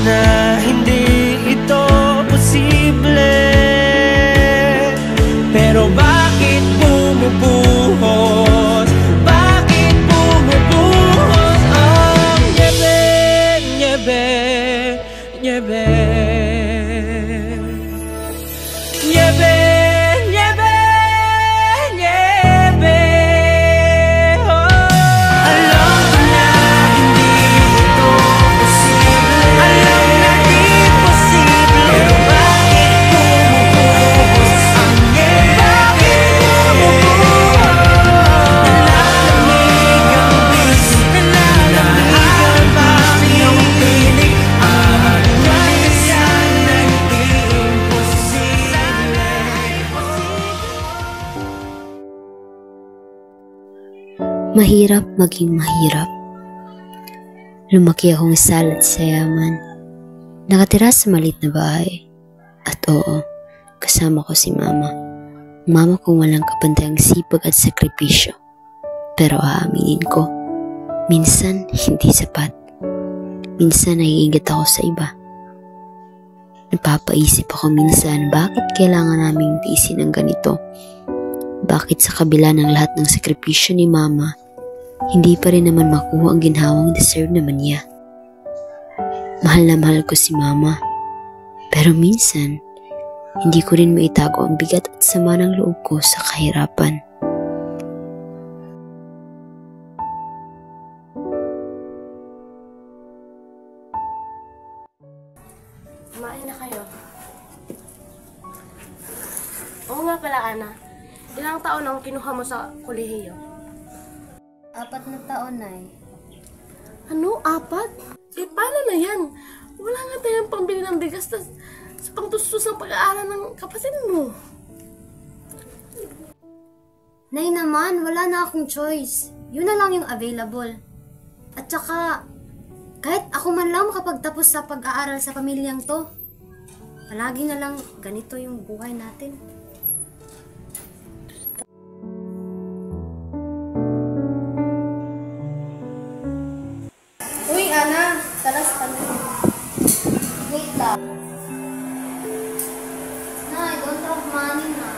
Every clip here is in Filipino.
na hindi ito posible. Pero bakit bumubuhos? Bakit bumubuhos ang niebe, niebe, niebe? Niebe, niebe, niebe. Alam ko na hindi ito posible. Alam na di posible. Pero bakit bumubuhos ang niebe? Bakit bumubuhos? Nalalamig ang bisig, nalalamig ang pangit ng pinig. Ang nagkasyan na hindi imposible. Mahirap maging mahirap. Lumaki akong salat sa yaman. Nakatira sa maliit na bahay. At oo, kasama ko si mama. Mama kong walang kapantayang sipag at sakripisyo. Pero aaminin ko, minsan hindi sapat. Minsan naiinggit ako sa iba. Napapaisip ako minsan bakit kailangan naming tiisin ang ganito. Bakit sa kabila ng lahat ng sakripisyo ni mama, hindi pa rin naman makuha ang ginhawang deserve naman niya. Mahal na mahal ko si mama. Pero minsan, hindi ko rin maitago ang bigat at sama ng loob ko sa kahirapan. Kumain na kayo. Oo nga pala, Ana. Ilang taon ang kinuha mo sa kolehiyo? 4 na taon na eh. Ano? 4? Eh, paano na yan? Wala nga tayong pambili ng bigas sa pangtustos ng pag-aaral ng kapatid mo. Nay naman, wala na akong choice. Yun na lang yung available. At saka, kahit ako man lang makapagtapos sa pag-aaral sa pamilyang to, palagi na lang ganito yung buhay natin. Uy, Ana, tara sa tabi. Wait lang. Nay, don't have money na.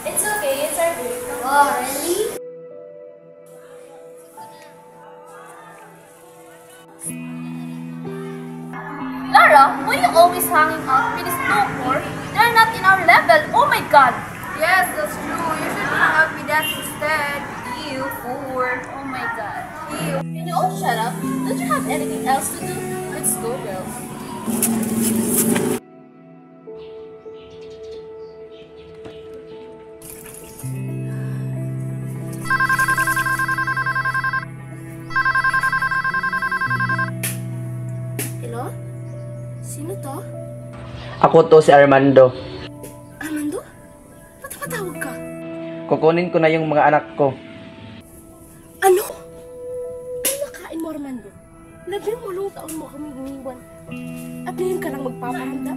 It's okay, it's our break. Oh, really? Lara, why are you always hanging out with this no-core? They're not in our level. Oh my god! Yes, that's true. You should hang out with us instead. You fool. Oh my god. You. Can you all shut up? Don't you have anything else to do? Let's go, girls. Hello? Sino to? Ako to si Armando. Armando? Ba't napatawag ka? Kukunin ko na yung mga anak ko. Ano? Ano nakain mo, Armando? 18 taon mo kami iniwan. At ngayon ka lang magpaparanda.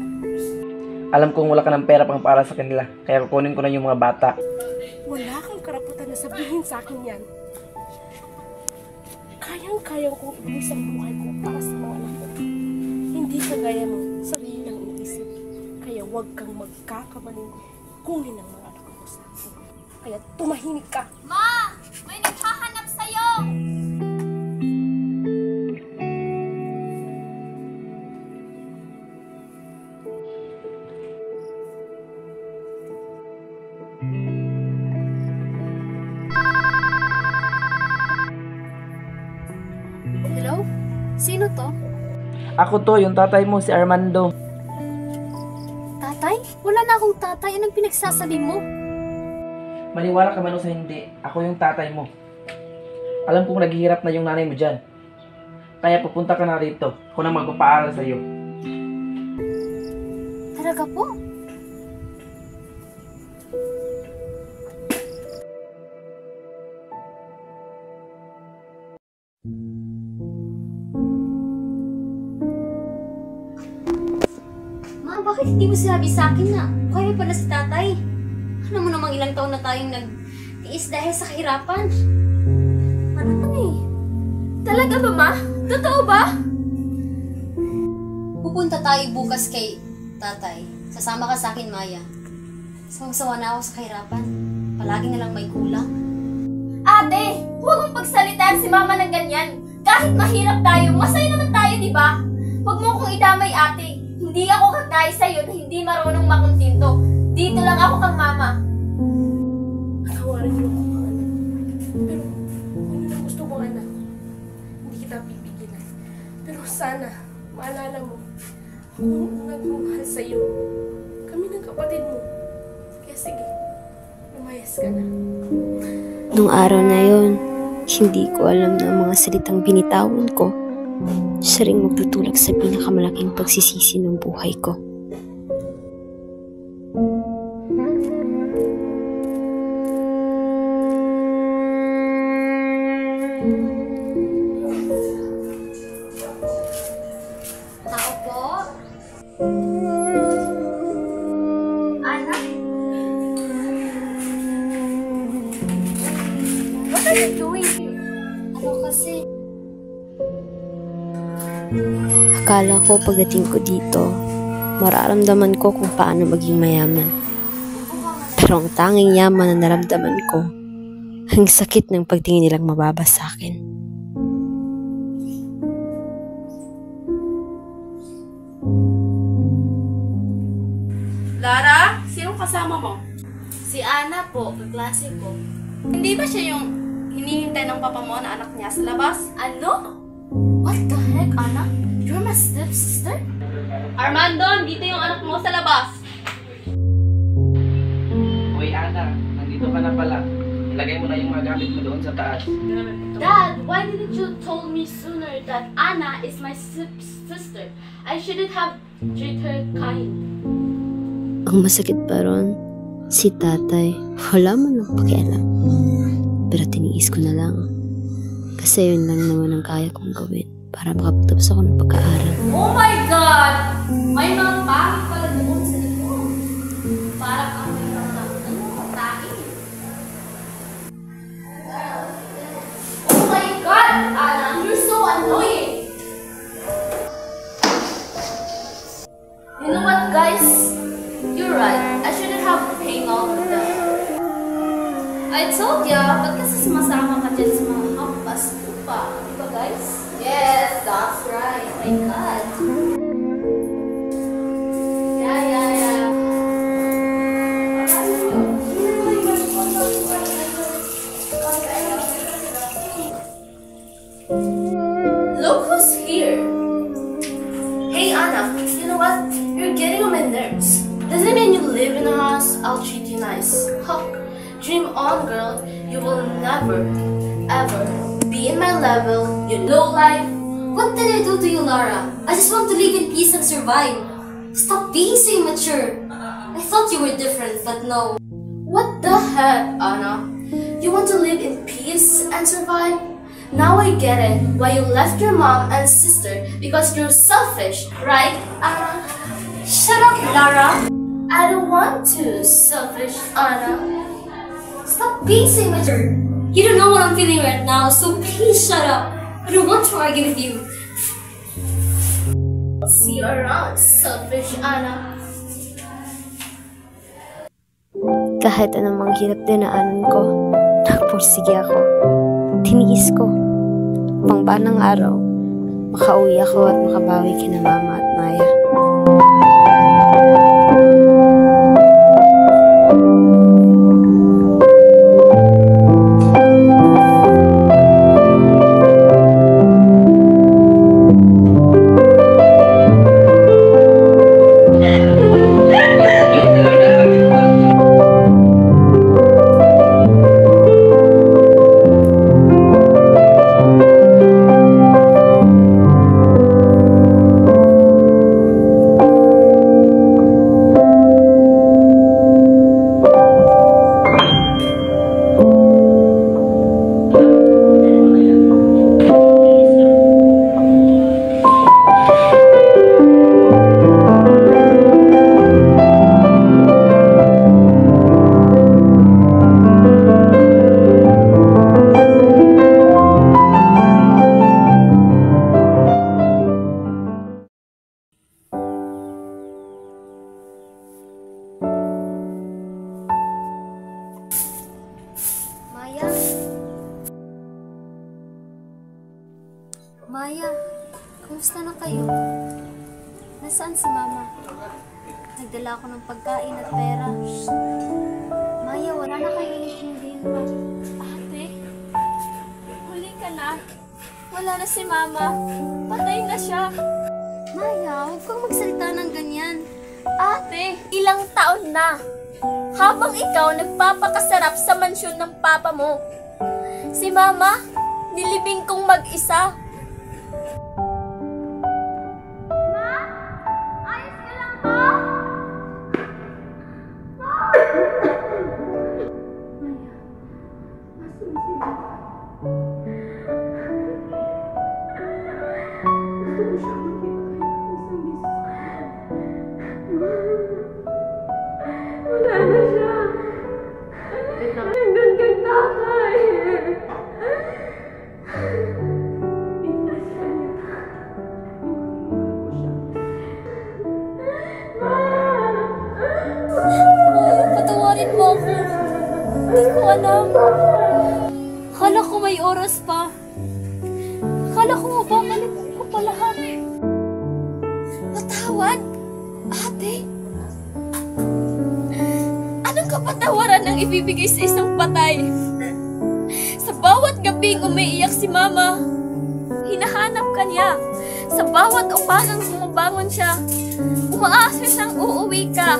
Alam kong wala ka ng pera pang para sa kanila, kaya kukunin ko na yung mga bata. Wala kang karapatan na sabihin sa akin yan. Kayang-kayang kong ibuwis ang buhay ko para sa mga anak ko. Hindi kagaya mo, sarili lang iniisip. Kaya huwag kang magkakamaling kunin ang mga anak ko sa akin. Kaya tumahimik ka. Ma! May naghahanap sa'yo! Hello? Sino to? Ako to, yung tatay mo, si Armando. Tatay? Wala na akong tatay. Anong pinagsasabi mo? Maniwala ka man o sa hindi, ako yung tatay mo. Alam kong naghihirap na yung nanay mo dyan. Kaya pupunta ka na rito, ako na magpapaaral sa'yo. Talaga po? Ma, bakit hindi mo sinabi sa akin na kaya pala si tatay? Alam mo namang ilang taon na tayong nag-tiis dahil sa kahirapan. Ano man eh? Talaga ba, Ma? Totoo ba? Pupunta tayo bukas kay tatay. Sasama ka sa akin, Maya. Sawang-sawa na ako sa kahirapan. Palagi na lang may kulang. Ate, huwag mong pagsalitaan si mama ng ganyan. Kahit mahirap tayo, masaya naman tayo, di ba? Huwag mo akong idamay, ate. Hindi ako kagaya sa'yo na hindi marunong makuntinto. Dito lang ako kang mama. Patawarin niyo ako, mga anak. Pero, ano na gusto mo, anak? Hindi kita pipigilan. Pero sana, maalala mo, ako ang nagmamahal sa'yo. Kami ng kapatid mo. Kaya sige, lumayas ka na. Nung araw na yon, hindi ko alam na ang mga salitang binitawan ko, siya ring magtutulak sa pinakamalaking pagsisisi ng buhay ko. Tao po. Anak? What are you doing here? Ano kasi? Akala ko pagdating ko dito, mararamdaman ko kung paano maging mayaman. Pero ang tanging yaman na naramdaman ko, ang sakit ng pagtingin nilang mababa sa akin. Lara, sinong kasama mo? Si Ana po, kaklase ko. Hindi ba siya yung hinihintay ng papa mo na anak niya sa labas? Ano? What the heck, Ana? You're my stepsister? Armando, dito yung anak mo sa labas. Uy, Ana, nandito ka na pala. Ilagay mo na yung mga gamit mo doon sa taas. Dad, why didn't you told me sooner that Anna is my sister? I shouldn't have treated her kind. Ang masakit pa ron, si tatay, wala man ng pakialam. Pero tiniis ko na lang. Kasi yun lang naman ang kaya kong gawin para makapagtapos ako ng pag-aaral. Oh my God! May mga pangit pala doon sa likod. Parang ang may ramdaman mo katain. Oh my God, Anna! You're so annoying! You know what, guys? You're right. I shouldn't have hang out with them. I told ya, ba't kasi sumasama ka dyan sa mga hampas lupa? Di ba, guys? Yes, that's right. My God. Yeah. Look who's here. Hey, Anna, you know what? You're getting on my nerves. Doesn't mean you live in a house, I'll treat you nice. Huh. Dream on, girl. You will never, ever be in my level, you low life. What did I do to you, Laura? I just want to live in peace and survive. Stop being so immature. I thought you were different, but no. What the heck, Anna? You want to live in peace and survive? Now I get it. Why you left your mom and sister because you're selfish, right, Anna? Shut up, Lara. I don't want to. Selfish, Anna. Stop being so immature. You don't know what I'm feeling right now, so please shut up. I don't want to argue with you. See you around, selfish Anna. Kahit anong mga hirap dinaanan ko, nagpursige ako. Tiniis ko. Pang banang araw, makauwi ako at makabawi kina Mama at Maya. Maya, kumusta na kayo? Nasaan si Mama? Nagdala ako ng pagkain at pera. Maya, wala na kayo intindihin ba? Ate, huli ka na. Wala na si Mama. Patay na siya. Maya, huwag kang magsalita ng ganyan. Ate, ilang taon na. Habang ikaw nagpapakasarap sa mansyon ng papa mo. Si Mama, nilibing kong mag-isa. Patawarin mo ako. Hindi ko alam. Akala ko may oras pa. Akala ko mababalik ko pa lahat. Patawad? Ate? Anong kapatawaran ang ibibigay sa isang patay? Sa bawat gabing umiiyak si Mama, hinahanap ka niya. Sa bawat umagang bumabangon siya, umaasa siyang uuwi ka.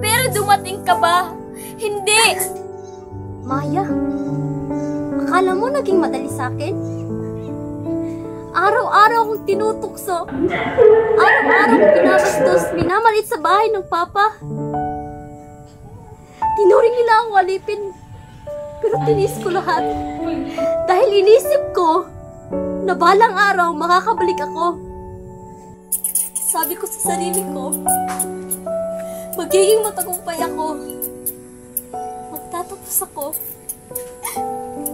Pero dumating ka ba? Hindi! Maya, akala mo naging madali sa akin? Araw-araw akong tinutukso. Araw-araw akong pinabastos, minamalit sa bahay ng papa. Tinuring nila akong alipin. Pero tinis ko lahat. Dahil inisip ko na balang araw makakabalik ako. Sabi ko sa sarili ko, magiging matagumpay ako. Magtatapos ako.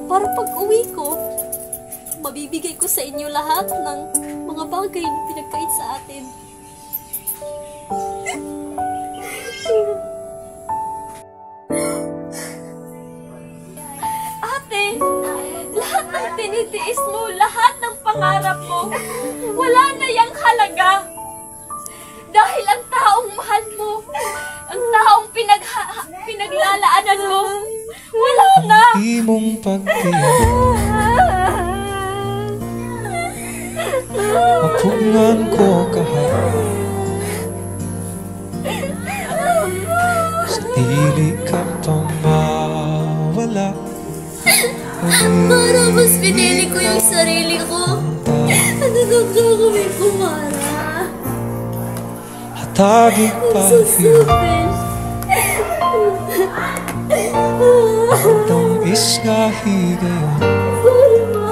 Para pag uwi ko, mabibigay ko sa inyo lahat ng mga bagay na pinagkait sa atin. Ate, lahat ng tinitiis mo, lahat ng pangarap mo, wala na yang halaga. Dahil ang taong mahal mo, ang taong pinaglalaanan mo, wala na. Imong pagtiyak mapungan ko kahit sa dili ka pang mawala. Para mas pinili ko yung sarili ko. Ano nang gagawin ko, Mara? Hatagin pa So selfish. Itong isga higayon Sorry, Ma.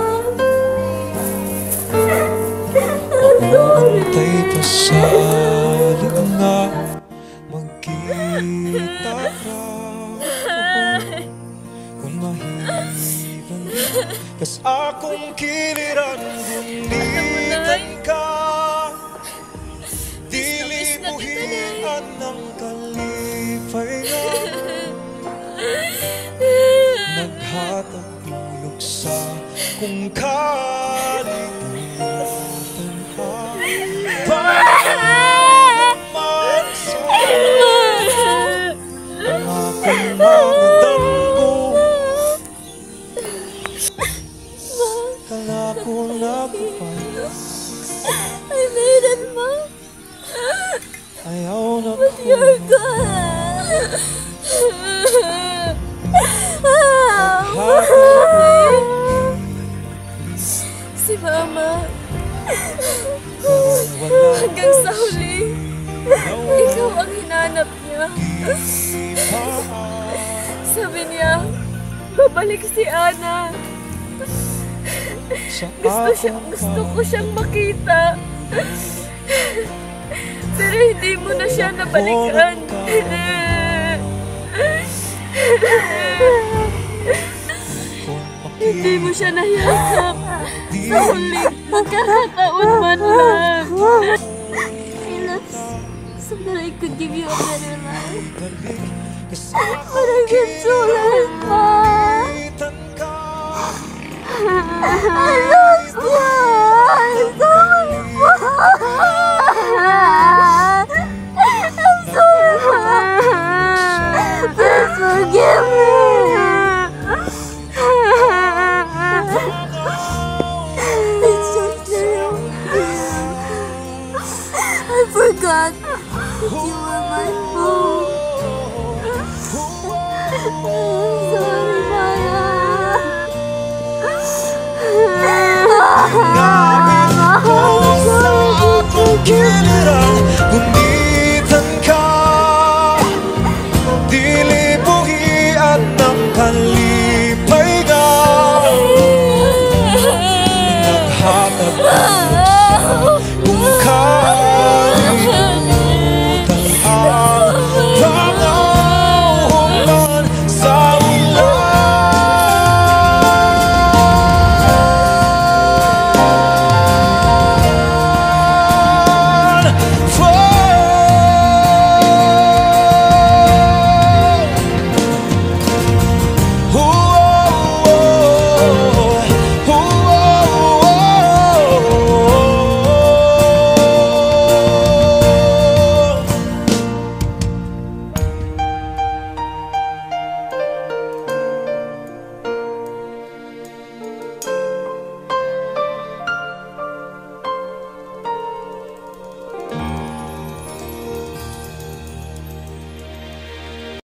I'm sorry. Tay pasali nga magkita ka kung mahiban kas akong kiliran gunitan ka dili buhian ng kalipay nga naghatag tulog sa kung kalibutan ka pagman sa ang aking mga damgo kalako na kapay I made it, Ma. ayaw na But ko you're gone. Si Mama. Hanggang sa huli, ikaw ang hinanap niya. Sabi niya, babalik si Ana. Gusto ko siyang makita. Pero hindi mo na siya nabalikan. Hindi mo siya nayakap. Sa huling pagkakataon man lang. Alex, so that I could give you a better life. But I've been so late, Ma. I lost you. God that you are my home.